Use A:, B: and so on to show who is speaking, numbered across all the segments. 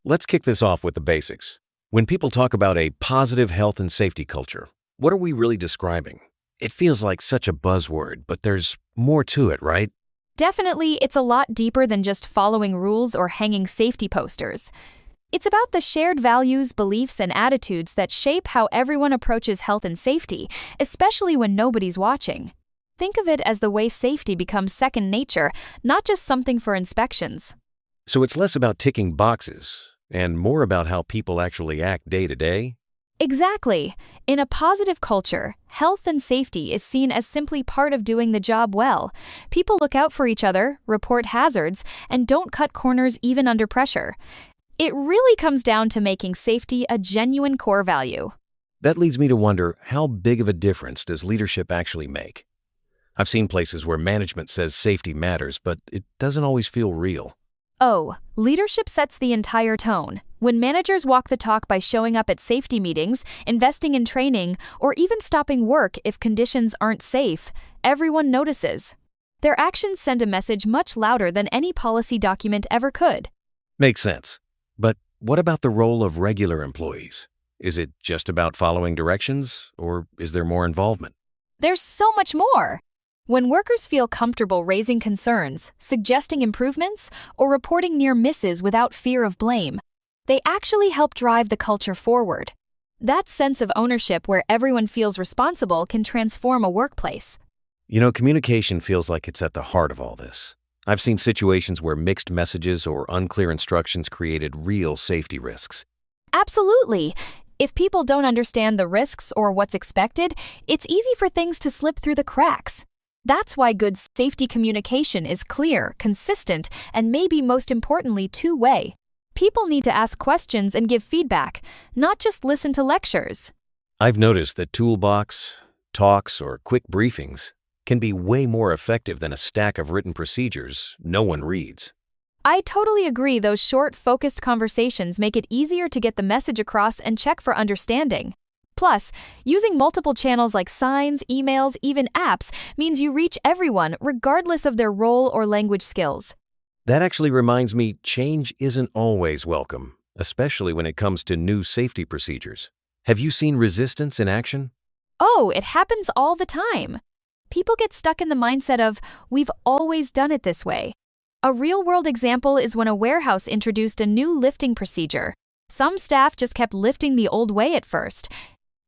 A: Let's kick this off with the basics. When people talk about a positive health and safety culture, what are we really describing? It feels like such a buzzword, but there's more to it, right?
B: Definitely, it's a lot deeper than just following rules or hanging safety posters. It's about the shared values, beliefs, and attitudes that shape how everyone approaches health and safety, especially when nobody's watching. Think of it as the way safety becomes second nature, not just something for inspections.
A: So it's less about ticking boxes and more about how people actually act day to day?
B: Exactly. In a positive culture, health and safety is seen as simply part of doing the job well. People look out for each other, report hazards, and don't cut corners even under pressure. It really comes down to making safety a genuine core value.
A: That leads me to wonder, how big of a difference does leadership actually make? I've seen places where management says safety matters, but it doesn't always feel real.
B: Oh, leadership sets the entire tone. When managers walk the talk by showing up at safety meetings, investing in training, or even stopping work if conditions aren't safe, everyone notices. Their actions send a message much louder than any policy document ever could.
A: Makes sense. But what about the role of regular employees? Is it just about following directions, or is there more involvement?
B: There's so much more. When workers feel comfortable raising concerns, suggesting improvements, or reporting near misses without fear of blame, they actually help drive the culture forward. That sense of ownership where everyone feels responsible can transform a workplace.
A: Communication feels like it's at the heart of all this. I've seen situations where mixed messages or unclear instructions created real safety risks.
B: Absolutely. If people don't understand the risks or what's expected, it's easy for things to slip through the cracks. That's why good safety communication is clear, consistent, and maybe most importantly, two-way. People need to ask questions and give feedback, not just listen to lectures.
A: I've noticed that toolbox, talks, or quick briefings can be way more effective than a stack of written procedures no one reads.
B: I totally agree. Those short, focused conversations make it easier to get the message across and check for understanding. Plus, using multiple channels like signs, emails, even apps means you reach everyone regardless of their role or language skills.
A: That actually reminds me, change isn't always welcome, especially when it comes to new safety procedures. Have you seen resistance in action?
B: Oh, it happens all the time. People get stuck in the mindset of, we've always done it this way. A real-world example is when a warehouse introduced a new lifting procedure. Some staff just kept lifting the old way at first.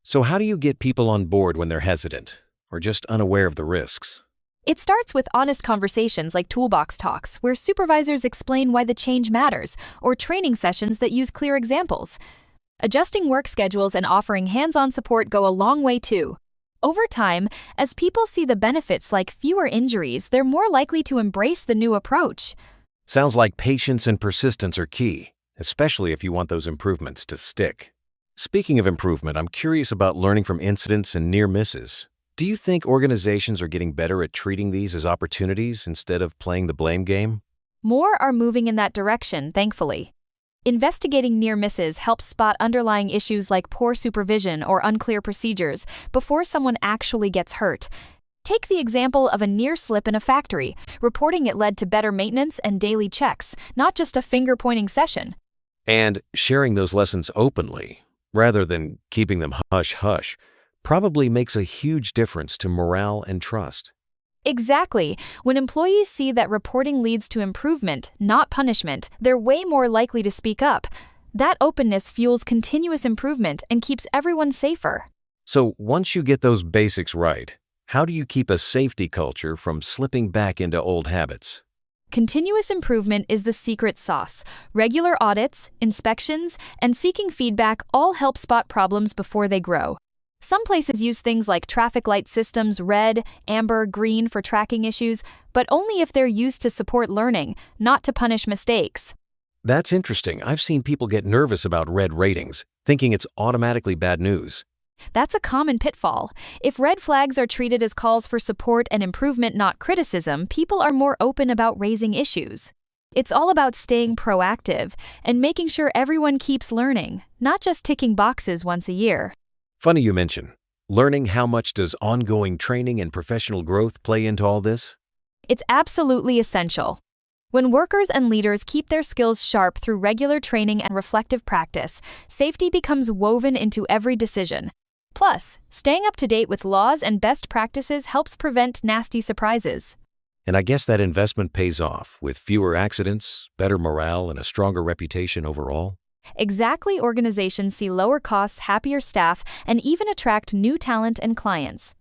A: So how do you get people on board when they're hesitant or just unaware of the risks?
B: It starts with honest conversations like toolbox talks, where supervisors explain why the change matters, or training sessions that use clear examples. Adjusting work schedules and offering hands-on support go a long way too. Over time, as people see the benefits like fewer injuries, they're more likely to embrace the new approach.
A: Sounds like patience and persistence are key, especially if you want those improvements to stick. Speaking of improvement, I'm curious about learning from incidents and near misses. Do you think organizations are getting better at treating these as opportunities instead of playing the blame game?
B: More are moving in that direction, thankfully. Investigating near misses helps spot underlying issues like poor supervision or unclear procedures before someone actually gets hurt. Take the example of a near slip in a factory. Reporting it led to better maintenance and daily checks, not just a finger-pointing session.
A: And sharing those lessons openly, rather than keeping them hush-hush, probably makes a huge difference to morale and trust.
B: Exactly. When employees see that reporting leads to improvement, not punishment, they're way more likely to speak up. That openness fuels continuous improvement and keeps everyone safer.
A: So once you get those basics right, how do you keep a safety culture from slipping back into old habits?
B: Continuous improvement is the secret sauce. Regular audits, inspections, and seeking feedback all help spot problems before they grow. Some places use things like traffic light systems, red, amber, green for tracking issues, but only if they're used to support learning, not to punish mistakes.
A: That's interesting. I've seen people get nervous about red ratings, thinking it's automatically bad news.
B: That's a common pitfall. If red flags are treated as calls for support and improvement, not criticism, people are more open about raising issues. It's all about staying proactive and making sure everyone keeps learning, not just ticking boxes once a year.
A: Funny you mention. Learning. How much does ongoing training and professional growth play into all this?
B: It's absolutely essential. When workers and leaders keep their skills sharp through regular training and reflective practice, safety becomes woven into every decision. Plus, staying up to date with laws and best practices helps prevent nasty surprises.
A: And I guess that investment pays off, with fewer accidents, better morale, and a stronger reputation overall.
B: Exactly, organizations see lower costs, happier staff, and even attract new talent and clients.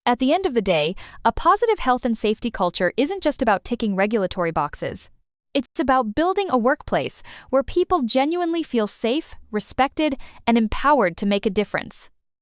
B: At the end of the day, a positive health and safety culture isn't just about ticking regulatory boxes. It's about building a workplace where people genuinely feel safe, respected, and empowered to make a difference.